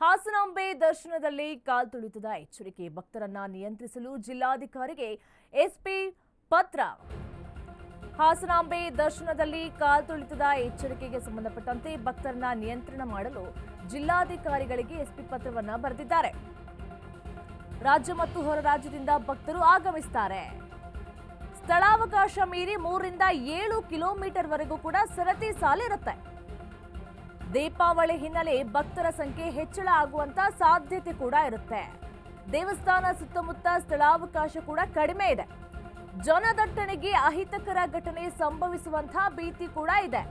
ಹಾಸನಾಂಬೆ ದರ್ಶನದಲ್ಲಿ ಕಾಲ್ತುಳಿತದ ಎಚ್ಚರಿಕೆ. ಭಕ್ತರನ್ನ ನಿಯಂತ್ರಿಸಲು ಜಿಲ್ಲಾಧಿಕಾರಿಗೆ ಎಸ್ಪಿ ಪತ್ರ. ಹಾಸನಾಂಬೆ ದರ್ಶನದಲ್ಲಿ ಕಾಲ್ತುಳಿತದ ಎಚ್ಚರಿಕೆಗೆ ಸಂಬಂಧಪಟ್ಟಂತೆ ಭಕ್ತರನ್ನ ನಿಯಂತ್ರಣ ಮಾಡಲು ಜಿಲ್ಲಾಧಿಕಾರಿಗಳಿಗೆ ಎಸ್ಪಿ ಪತ್ರವನ್ನ ಬರೆದಿದ್ದಾರೆ. ರಾಜ್ಯ ಮತ್ತು ಹೊರ ರಾಜ್ಯದಿಂದ ಭಕ್ತರು ಆಗಮಿಸುತ್ತಾರೆ. ಸ್ಥಳಾವಕಾಶ ಮೀರಿ 3 ರಿಂದ 7 ಕಿಲೋಮೀಟರ್ ವರೆಗೂ ಕೂಡ ಸರತಿ ಸಾಲಿರುತ್ತೆ. ದೀಪಾವಳಿ ಹಿನ್ನೆಲೆ ಭಕ್ತರ ಸಂಖ್ಯೆ ಹೆಚ್ಚಳ ಆಗುವಂತ ಸಾಧ್ಯತೆ ಕೂಡ ಇರುತ್ತೆ. ದೇವಸ್ಥಾನ ಸುತ್ತಮುತ್ತ ಸ್ಥಳಾವಕಾಶ ಕೂಡ ಕಡಿಮೆ ಇದೆ. ಜನದಟ್ಟಣೆಗೆ ಅಹಿತಕರ ಘಟನೆ ಸಂಭವಿಸುವಂತಹ ಭೀತಿ ಕೂಡ ಇದೆ.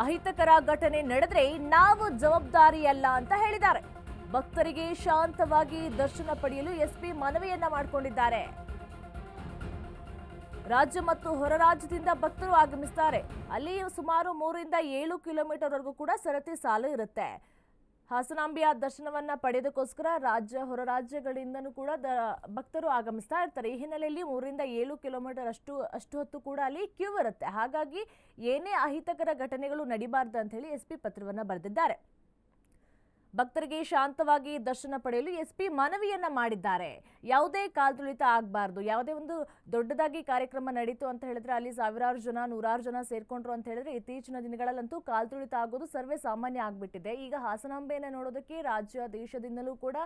ಅಹಿತಕರ ಘಟನೆ ನಡೆದ್ರೆ ನಾವು ಜವಾಬ್ದಾರಿಯಲ್ಲ ಅಂತ ಹೇಳಿದ್ದಾರೆ. ಭಕ್ತರಿಗೆ ಶಾಂತವಾಗಿ ದರ್ಶನ ಪಡೆಯಲು ಎಸ್ಪಿ ಮನವಿಯನ್ನ ಮಾಡಿಕೊಂಡಿದ್ದಾರೆ. ರಾಜ್ಯ ಮತ್ತು ಹೊರ ರಾಜ್ಯದಿಂದ ಭಕ್ತರು ಆಗಮಿಸುತ್ತಾರೆ. ಅಲ್ಲಿ ಸುಮಾರು 3 ರಿಂದ 7 ಕಿಲೋಮೀಟರ್ ವರೆಗೂ ಕೂಡ ಸರತಿ ಸಾಲು ಇರುತ್ತೆ. ಹಾಸನಾಂಬೆಯ ದರ್ಶನವನ್ನ ಪಡೆಯೋದಕ್ಕೋಸ್ಕರ ರಾಜ್ಯ ಹೊರ ರಾಜ್ಯಗಳಿಂದನೂ ಕೂಡ ಭಕ್ತರು ಆಗಮಿಸ್ತಾ ಇರ್ತಾರೆ. ಈ ಹಿನ್ನೆಲೆಯಲ್ಲಿ 3 ರಿಂದ 7 ಕಿಲೋಮೀಟರ್ ಅಷ್ಟು ಹೊತ್ತು ಕೂಡ ಅಲ್ಲಿ ಕ್ಯೂ ಇರುತ್ತೆ. ಹಾಗಾಗಿ ಏನೇ ಅಹಿತಕರ ಘಟನೆಗಳು ನಡಿಬಾರ್ದು ಅಂತ ಹೇಳಿ ಎಸ್ಪಿ ಪತ್ರವನ್ನ ಬರೆದಿದ್ದಾರೆ. ಭಕ್ತರಿಗೆ ಶಾಂತವಾಗಿ ದರ್ಶನ ಪಡೆಯಲು ಎಸ್ಪಿ ಮನವಿಯನ್ನ ಮಾಡಿದ್ದಾರೆ. ಯಾವುದೇ ಕಾಲ್ತುಳಿತ ಆಗಬಾರ್ದು. ಯಾವುದೇ ಒಂದು ದೊಡ್ಡದಾಗಿ ಕಾರ್ಯಕ್ರಮ ನಡೀತು ಅಂತ ಹೇಳಿದ್ರೆ ಅಲ್ಲಿ ಸಾವಿರಾರು ಜನ 100 ಜನ ಸೇರ್ಕೊಂಡ್ರು ಅಂತ ಹೇಳಿದ್ರೆ ಇತ್ತೀಚಿನ ದಿನಗಳಲ್ಲಂತೂ ಕಾಲ್ತುಳಿತ ಆಗೋದು ಸರ್ವೇ ಸಾಮಾನ್ಯ ಆಗ್ಬಿಟ್ಟಿದೆ. ಈಗ ಹಾಸನಾಂಬೆಯನ್ನು ನೋಡೋದಕ್ಕೆ ರಾಜ್ಯ ದೇಶದಿಂದಲೂ ಕೂಡ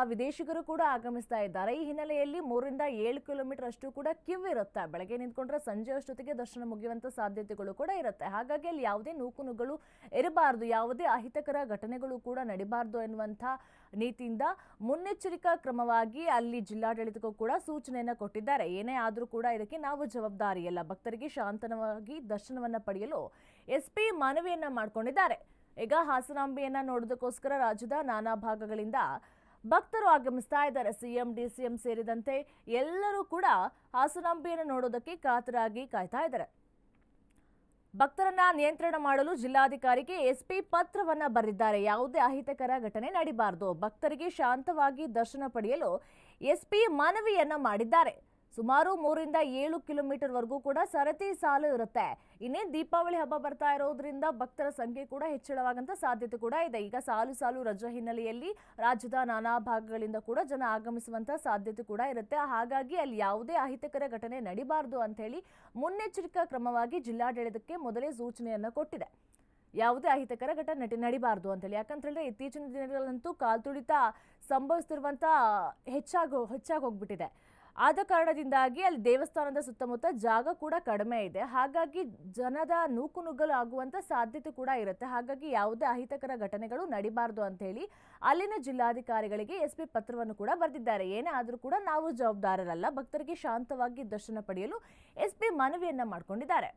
ವಿದೇಶಿಗರು ಕೂಡ ಆಗಮಿಸ್ತಾ ಇದ್ದಾರೆ. ಈ ಹಿನ್ನೆಲೆಯಲ್ಲಿ 3 ರಿಂದ 7 ಕಿಲೋಮೀಟರ್ ಅಷ್ಟು ಕೂಡ ಕ್ಯೂ ಇರುತ್ತೆ. ಬೆಳಗ್ಗೆ ನಿಂತ್ಕೊಂಡ್ರೆ ಸಂಜೆ ಅಷ್ಟೊತ್ತಿಗೆ ದರ್ಶನ ಮುಗಿಯುವಂತ ಸಾಧ್ಯತೆಗಳು ಕೂಡ ಇರುತ್ತೆ. ಹಾಗಾಗಿ ಅಲ್ಲಿ ಯಾವುದೇ ನೂಕುನುಗ್ಗಳು ಇರಬಾರ್ದು, ಯಾವುದೇ ಅಹಿತಕರ ಘಟನೆಗಳು ಕೂಡ ನಡಿಬಾರ್ದು ಎನ್ನುವಂಥ ನೀತಿಯಿಂದ ಮುನ್ನೆಚ್ಚರಿಕಾ ಕ್ರಮವಾಗಿ ಅಲ್ಲಿ ಜಿಲ್ಲಾಡಳಿತಕ್ಕೂ ಕೂಡ ಸೂಚನೆಯನ್ನ ಕೊಟ್ಟಿದ್ದಾರೆ. ಏನೇ ಆದರೂ ಕೂಡ ಇದಕ್ಕೆ ನಾವು ಜವಾಬ್ದಾರಿಯಲ್ಲ. ಭಕ್ತರಿಗೆ ಶಾಂತವಾಗಿ ದರ್ಶನವನ್ನ ಪಡೆಯಲು ಎಸ್ಪಿ ಮನವಿಯನ್ನ ಮಾಡಿಕೊಂಡಿದ್ದಾರೆ. ಈಗ ಹಾಸನಾಂಬೆಯನ್ನ ನೋಡೋದಕ್ಕೋಸ್ಕರ ರಾಜ್ಯದ ನಾನಾ ಭಾಗಗಳಿಂದ ಭಕ್ತರು ಆಗಮಿಸ್ತಾ ಇದ್ದಾರೆ. ಸಿಎಂ ಡಿಸಿಎಂ ಸೇರಿದಂತೆ ಎಲ್ಲರೂ ಕೂಡ ಹಾಸನಾಂಬೆಯನ್ನು ನೋಡೋದಕ್ಕೆ ಕಾತರಾಗಿ ಕಾಯ್ತಾ ಇದ್ದಾರೆ. ಭಕ್ತರನ್ನ ನಿಯಂತ್ರಣ ಮಾಡಲು ಜಿಲ್ಲಾಧಿಕಾರಿಗೆ ಎಸ್ಪಿ ಪತ್ರವನ್ನ ಬರೆದಿದ್ದಾರೆ. ಯಾವುದೇ ಅಹಿತಕರ ಘಟನೆ ನಡಿಬಾರದು. ಭಕ್ತರಿಗೆ ಶಾಂತವಾಗಿ ದರ್ಶನ ಪಡೆಯಲು ಎಸ್ಪಿ ಮನವಿಯನ್ನ ಮಾಡಿದ್ದಾರೆ. ಸುಮಾರು 3 ರಿಂದ 7 ಕಿಲೋಮೀಟರ್ ವರೆಗೂ ಕೂಡ ಸರತಿ ಸಾಲು ಇರುತ್ತೆ. ಇನ್ನೇನು ದೀಪಾವಳಿ ಹಬ್ಬ ಬರ್ತಾ ಇರೋದ್ರಿಂದ ಭಕ್ತರ ಸಂಖ್ಯೆ ಕೂಡ ಹೆಚ್ಚಳವಾಗಂತ ಸಾಧ್ಯತೆ ಕೂಡ ಇದೆ. ಈಗ ಸಾಲು ರಜೆ ಹಿನ್ನೆಲೆಯಲ್ಲಿ ರಾಜ್ಯದ ನಾನಾ ಭಾಗಗಳಿಂದ ಕೂಡ ಜನ ಆಗಮಿಸುವಂತ ಸಾಧ್ಯತೆ ಕೂಡ ಇರುತ್ತೆ. ಹಾಗಾಗಿ ಅಲ್ಲಿ ಯಾವುದೇ ಅಹಿತಕರ ಘಟನೆ ನಡಿಬಾರದು ಅಂತ ಹೇಳಿ ಮುನ್ನೆಚ್ಚರಿಕಾ ಕ್ರಮವಾಗಿ ಜಿಲ್ಲಾಡಳಿತಕ್ಕೆ ಮೊದಲೇ ಸೂಚನೆಯನ್ನ ಕೊಟ್ಟಿದೆ. ಯಾವುದೇ ಅಹಿತಕರ ಘಟನೆ ನಡಿಬಾರದು ಅಂತ ಹೇಳಿ. ಯಾಕಂತ ಹೇಳಿದ್ರೆ ಇತ್ತೀಚಿನ ದಿನಗಳಲ್ಲಂತೂ ಕಾಲ್ತುಳಿತ ಸಂಭವಿಸುತ್ತಿರುವಂತ ಹೆಚ್ಚಾಗಿ ಹೋಗ್ಬಿಟ್ಟಿದೆ. ಆದ ಕಾರಣದಿಂದಾಗಿ ಅಲ್ಲಿ ದೇವಸ್ಥಾನದ ಸುತ್ತಮುತ್ತ ಜಾಗ ಕೂಡ ಕಡಿಮೆ ಇದೆ. ಹಾಗಾಗಿ ಜನದ ನೂಕುನುಗ್ಗಲು ಆಗುವಂತ ಸಾಧ್ಯತೆ ಕೂಡ ಇರುತ್ತೆ. ಹಾಗಾಗಿ ಯಾವುದೇ ಅಹಿತಕರ ಘಟನೆಗಳು ನಡಿಬಾರದು ಅಂತ ಹೇಳಿ ಅಲ್ಲಿನ ಜಿಲ್ಲಾಧಿಕಾರಿಗಳಿಗೆ ಎಸ್ಪಿ ಪತ್ರವನ್ನು ಕೂಡ ಬರೆದಿದ್ದಾರೆ. ಏನೇ ಆದರೂ ಕೂಡ ನಾವು ಜವಾಬ್ದಾರರಲ್ಲ. ಭಕ್ತರಿಗೆ ಶಾಂತವಾಗಿ ದರ್ಶನ ಪಡೆಯಲು ಎಸ್ಪಿ ಮನವಿಯನ್ನ ಮಾಡಿಕೊಂಡಿದ್ದಾರೆ.